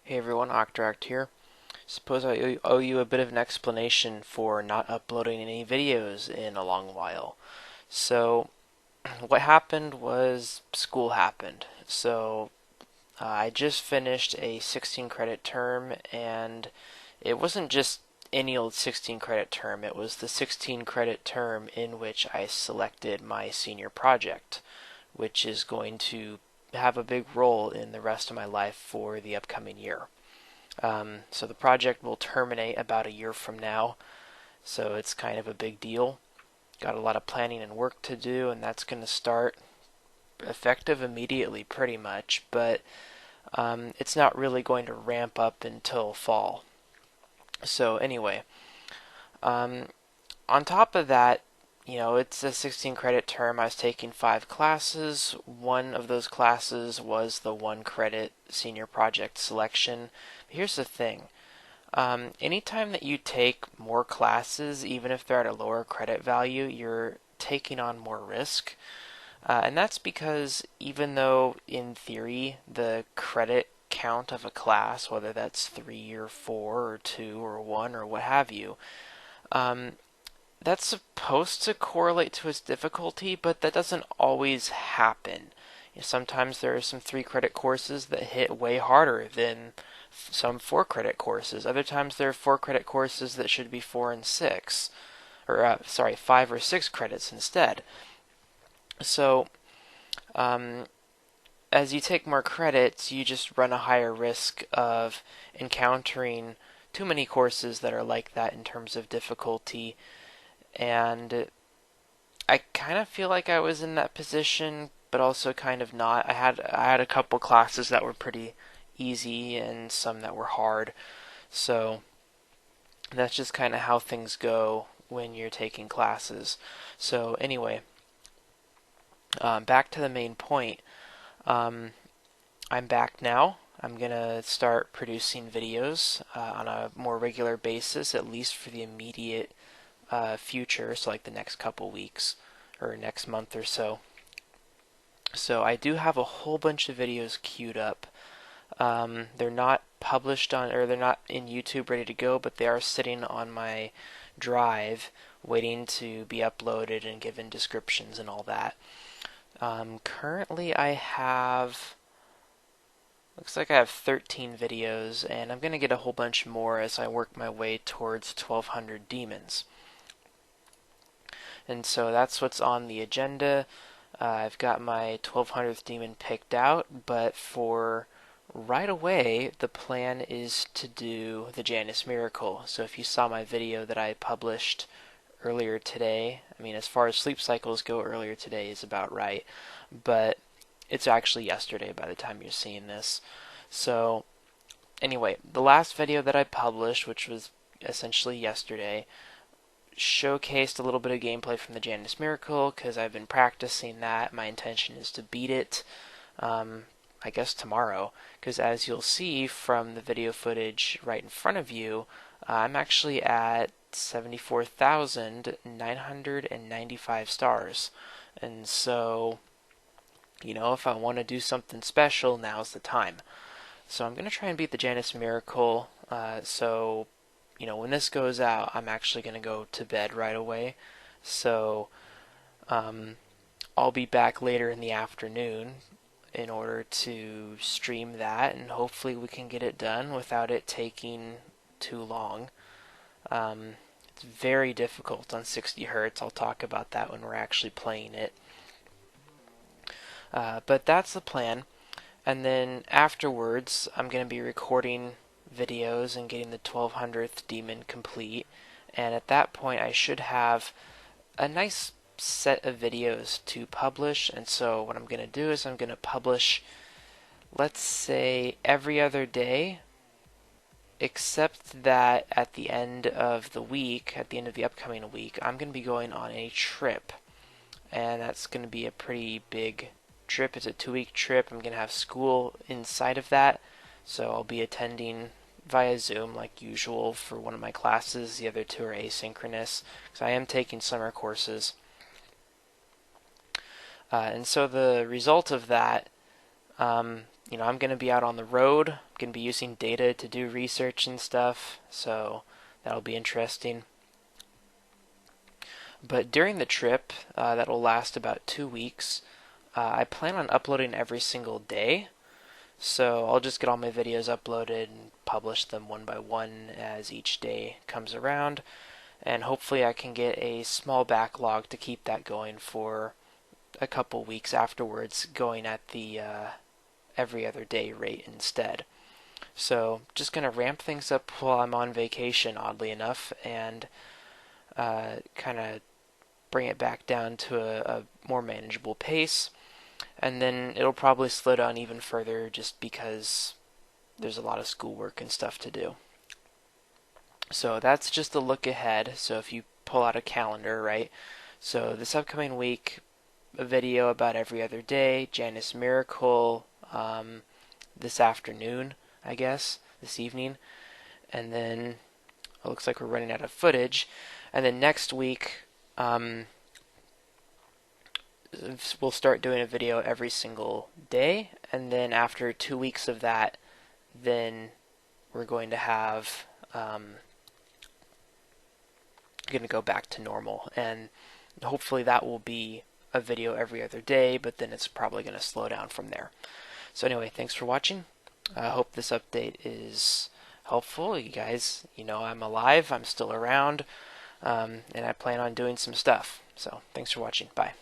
Hey everyone, Octaract here. Suppose I owe you a bit of an explanation for not uploading any videos in a long while. So, what happened was school happened. I just finished a 16 credit term, and it wasn't just any old 16 credit term, it was the 16 credit term in which I selected my senior project, which is going to have a big role in the rest of my life for the upcoming year. So the project will terminate about a year from now, so it's kind of a big deal. Got a lot of planning and work to do, and that's going to start effective immediately, pretty much, but it's not really going to ramp up until fall. So, anyway, um, on top of that, it's a 16 credit term. I was taking 5 classes. One of those classes was the 1 credit senior project selection. Here's the thing. Anytime that you take more classes, even if they're at a lower credit value, you're taking on more risk. And that's because even though in theory the credit count of a class, whether that's 3 or 4 or 2 or 1 or what have you, um, that's supposed to correlate to its difficulty, but that doesn't always happen. Sometimes there are some 3 credit courses that hit way harder than some 4 credit courses. Other times there are 4 credit courses that should be 4 and 6, or 5 or 6 credits instead. So, um, as you take more credits, you just run a higher risk of encountering too many courses that are like that in terms of difficulty. And I kind of feel like I was in that position, but also kind of not. I had a couple classes that were pretty easy and some that were hard. So that's just kind of how things go when you're taking classes. So anyway, back to the main point. Um, I'm back now. I'm gonna start producing videos on a more regular basis, at least for the immediate future, so like the next couple weeks or next month or so. So I do have a whole bunch of videos queued up. They're not published on, or they're not in YouTube ready to go, but they are sitting on my drive waiting to be uploaded and given descriptions and all that. Currently looks like I have 13 videos, and I'm going to get a whole bunch more as I work my way towards 1200 demons. And so that's what's on the agenda. I've got my 1200th demon picked out, but for right away, the plan is to do the JanuS Miracle. So if you saw my video that I published earlier today, I mean, as far as sleep cycles go, earlier today is about right, but it's actually yesterday by the time you're seeing this. So anyway, the last video that I published, which was essentially yesterday, showcased a little bit of gameplay from the JanuS Miracle because I've been practicing that. My intention is to beat it, I guess tomorrow, because as you'll see from the video footage right in front of you, I'm actually at 74,995 stars. And so, if I want to do something special, now's the time. So I'm going to try and beat the JanuS Miracle. When this goes out, I'm actually going to go to bed right away. So I'll be back later in the afternoon in order to stream that, and hopefully we can get it done without it taking too long. It's very difficult on 60 hertz. I'll talk about that when we're actually playing it. But that's the plan. And then afterwards, I'm going to be recording videos and getting the 1200th demon complete. And at that point, I should have a nice set of videos to publish. And so what I'm going to do is I'm going to publish, let's say, every other day, except that at the end of the week, at the end of the upcoming week, I'm going to be going on a trip. And that's going to be a pretty big trip. It's a 2-week trip. I'm going to have school inside of that. So I'll be attending via Zoom like usual for one of my classes. The other 2 are asynchronous because I am taking summer courses. And so the result of that, I'm going to be out on the road. I'm going to be using data to do research and stuff, so that'll be interesting. But during the trip, that'll last about 2 weeks, I plan on uploading every single day. So I'll just get all my videos uploaded and publish them one by one as each day comes around. And hopefully I can get a small backlog to keep that going for a couple weeks afterwards, going at the every other day rate instead. So just going to ramp things up while I'm on vacation, oddly enough, and kind of bring it back down to a more manageable pace. And then it'll probably slow down even further just because there's a lot of schoolwork and stuff to do. So that's just a look ahead. So if you pull out a calendar, right? So this upcoming week, a video about every other day, JanuS Miracle this afternoon, I guess, this evening. And then it looks like we're running out of footage. And then next week, we'll start doing a video every single day. And then after 2 weeks of that, then we're going to have going to go back to normal, and hopefully that will be a video every other day, but then it's probably going to slow down from there. So anyway, thanks for watching. I hope this update is helpful. You guys, I'm alive, I'm still around, and I plan on doing some stuff. So thanks for watching. Bye.